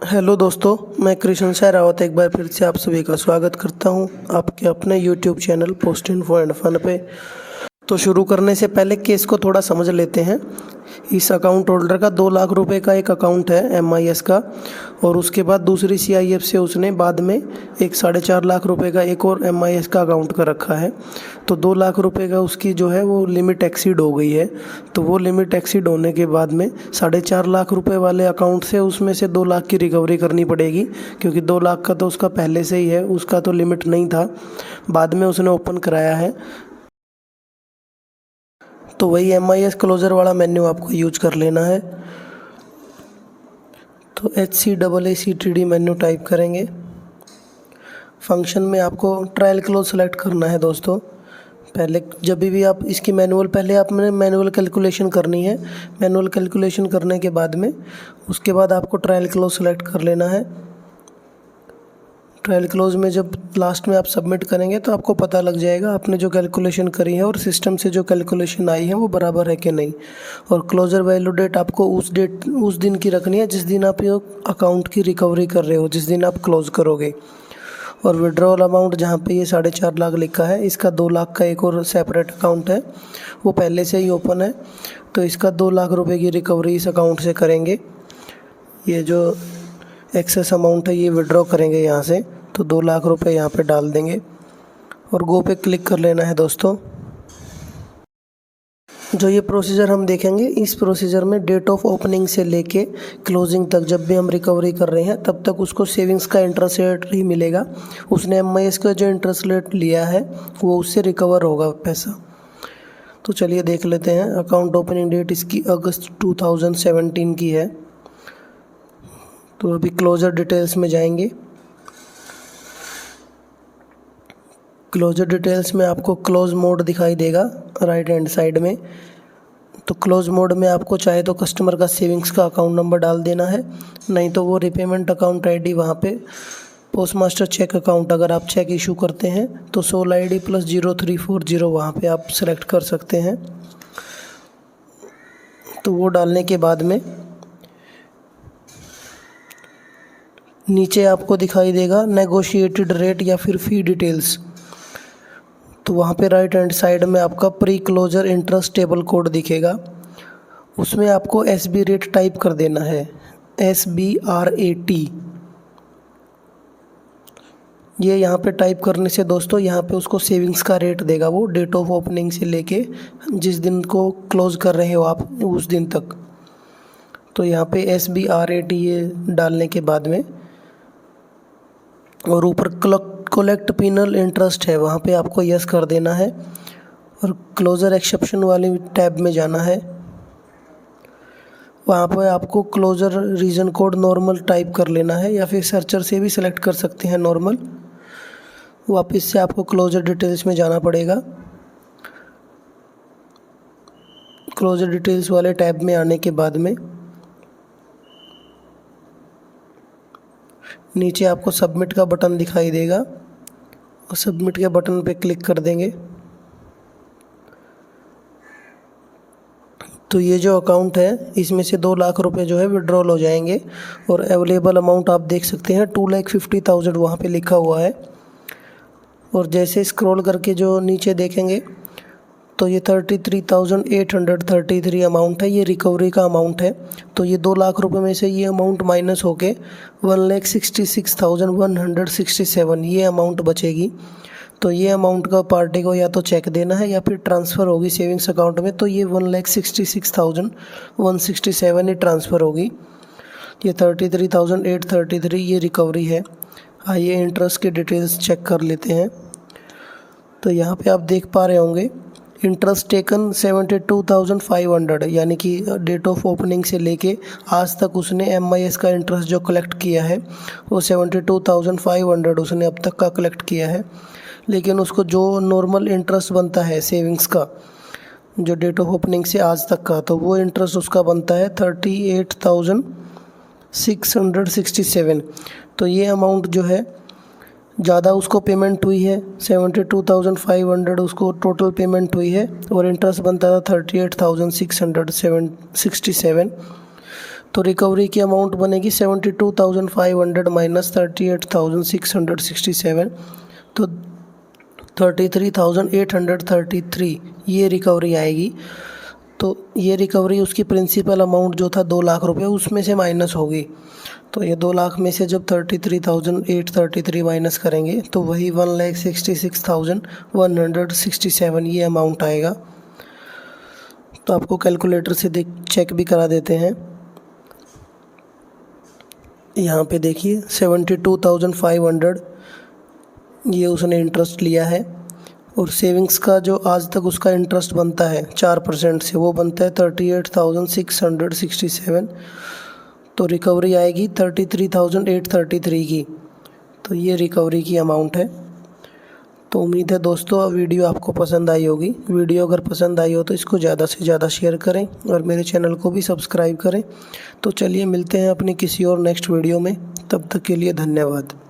Hello दोस्तों, मैं कृष्ण साय रावत एक बार फिर से आप सभी का स्वागत करता हूं आपके अपने YouTube channel post info and fun पे। तो शुरू करने से पहले केस को थोड़ा समझ लेते हैं। इस अकाउंट होल्डर का 2 लाख रुपए का एक अकाउंट है MIS का, और उसके बाद दूसरी CIF से उसने बाद में एक 4.5 लाख रुपए का एक और MIS का अकाउंट का रखा है। तो 2 लाख रुपए का उसकी जो है वो लिमिट एक्सीड हो गई है। तो वो लिमिट एक्सीड होने के बाद में 4.5 लाख रुपए वाले अकाउंट से उसमें से 2 लाख की रिकवरी करनी पड़ेगी, क्योंकि 2 लाख का तो उसका पहले से ही है, उसका तो लिमिट नहीं था, बाद में उसने ओपन कराया है। तो वही MIS क्लोजर वाला मेन्यू आपको यूज कर लेना है। तो HCAACTD मेन्यू टाइप करेंगे। फंक्शन में आपको ट्रायल क्लोज सेलेक्ट करना है दोस्तों। पहले जब भी आप इसकी पहले आपने मैनुअल कैलकुलेशन करनी है। मैनुअल कैलकुलेशन करने के बाद में उसके बाद आपको ट्रायल क्लोज सेलेक्ट कर लेना है। ट्रायल क्लोज में जब लास्ट में आप सबमिट करेंगे तो आपको पता लग जाएगा आपने जो कैलकुलेशन करी है और सिस्टम से जो कैलकुलेशन आई है वो बराबर है कि नहीं। और क्लोजर वैल्यू डेट आपको उस दिन की रखनी है जिस दिन आप ये अकाउंट की रिकवरी कर रहे हो, जिस दिन आप क्लोज करोगे। और विड्रॉल अमाउंट जहाँ पे ये 4.5 लाख लिखा है, इसका 2 लाख का एक और सेपरेट अकाउंट है, वो पहले से ही ओपन है। तो इसका 2 लाख रुपए की रिकवरी इस अकाउंट से करेंगे। ये जो एक्सेस अमाउंट है ये विड्रॉ करेंगे यहाँ से। तो 2 लाख रुपए यहाँ पे डाल देंगे और गो पे क्लिक कर लेना है दोस्तों। जो ये प्रोसीजर हम देखेंगे, इस प्रोसीजर में डेट ऑफ ओपनिंग से लेके क्लोजिंग तक जब भी हम रिकवरी कर रहे हैं तब तक उसको सेविंग्स का इंटरेस्ट रेट ही मिलेगा। उसने MIS का जो इंटरेस्ट रेट लिया है वो उससे रिकवर होगा पैसा। तो चलिए देख लेते हैं। अकाउंट ओपनिंग डेट इसकी अगस्त 2017 की है। तो अभी क्लोजर डिटेल्स में जाएंगे। क्लोजर डिटेल्स में आपको क्लोज मोड दिखाई देगा राइट हैंड साइड में। तो क्लोज मोड में आपको चाहे तो कस्टमर का सेविंग्स का अकाउंट नंबर डाल देना है, नहीं तो वो रिपेमेंट अकाउंट ID वहाँ पे पोस्ट मास्टर चेक अकाउंट, अगर आप चेक इशू करते हैं तो सोल ID + 0340 वहाँ पे आप सेलेक्ट कर सकते हैं। तो वो डालने के बाद में नीचे आपको दिखाई देगा नेगोशिएटेड रेट या फिर फ़ी डिटेल्स। तो वहाँ पे राइट हैंड साइड में आपका pre closure interest table code दिखेगा। उसमें आपको SB रेट टाइप कर देना है, SBRAT। ये यहाँ पे टाइप करने से दोस्तों यहाँ पे उसको सेविंग्स का रेट देगा वो, डेट ऑफ ओपनिंग से लेके जिस दिन को क्लोज कर रहे हो आप उस दिन तक। तो यहाँ पे SBRAT ये डालने के बाद में और ऊपर कलेक्ट पिनल इंटरेस्ट है, वहाँ पे आपको यस कर देना है और क्लोजर एक्सेप्शन वाली टैब में जाना है। वहाँ पे आपको closure reason code normal type कर लेना है, या फिर सर्चर से भी सिलेक्ट कर सकते हैं नॉर्मल। वापस से आपको क्लोजर डिटेल्स में जाना पड़ेगा। क्लोजर डिटेल्स वाले टैब में आने के बाद में नीचे आपको सबमिट का बटन दिखाई देगा और सबमिट के बटन पे क्लिक कर देंगे। तो ये जो अकाउंट है इसमें से 2 लाख रुपए जो है विड्रॉल हो जाएंगे। और अवेलेबल अमाउंट आप देख सकते हैं 2,50,000 वहाँ पे लिखा हुआ है। और जैसे स्क्रॉल करके जो नीचे देखेंगे तो ये 33,833 अमाउंट है, ये रिकवरी का अमाउंट है। तो ये 2 लाख रुपए में से ये अमाउंट माइनस होके 1,66,167 ये अमाउंट बचेगी। तो ये अमाउंट का पार्टी को या तो चेक देना है या फिर ट्रांसफ़र होगी सेविंग्स अकाउंट में। तो ये 1,66,167 ही ट्रांसफ़र होगी। ये 33,833 ये रिकवरी है। आइए इंटरेस्ट की डिटेल्स चेक कर लेते हैं। तो यहाँ पे आप देख पा रहे होंगे इंटरेस्ट टेकन 72,500, यानी कि डेट ऑफ ओपनिंग से लेके आज तक उसने MIS का इंटरेस्ट जो कलेक्ट किया है वो 72,500 उसने अब तक का कलेक्ट किया है। लेकिन उसको जो नॉर्मल इंटरेस्ट बनता है सेविंग्स का जो डेट ऑफ ओपनिंग से आज तक का, तो वो इंटरेस्ट उसका बनता है 38,667। तो ये अमाउंट जो है ज़्यादा उसको पेमेंट हुई है, 72,500 उसको टोटल पेमेंट हुई है और इंटरेस्ट बनता था 38,667। तो रिकवरी की अमाउंट बनेगी 72,500 माइनस 38,667, तो 33,833 ये रिकवरी आएगी। तो ये रिकवरी उसकी प्रिंसिपल अमाउंट जो था 2 लाख रुपए उसमें से माइनस होगी। तो ये 2 लाख में से जब 33,833 माइनस करेंगे तो वही 1,66,167 ये अमाउंट आएगा। तो आपको कैलकुलेटर से चेक भी करा देते हैं। यहाँ पे देखिए 72,500 ये उसने इंटरेस्ट लिया है, और सेविंग्स का जो आज तक उसका इंटरेस्ट बनता है 4% से वो बनता है 38,667। तो रिकवरी आएगी 33,833 की। तो ये रिकवरी की अमाउंट है। तो उम्मीद है दोस्तों वीडियो आपको पसंद आई होगी। वीडियो अगर पसंद आई हो तो इसको ज़्यादा से ज़्यादा शेयर करें और मेरे चैनल को भी सब्सक्राइब करें। तो चलिए मिलते हैं अपनी किसी और नेक्स्ट वीडियो में, तब तक के लिए धन्यवाद।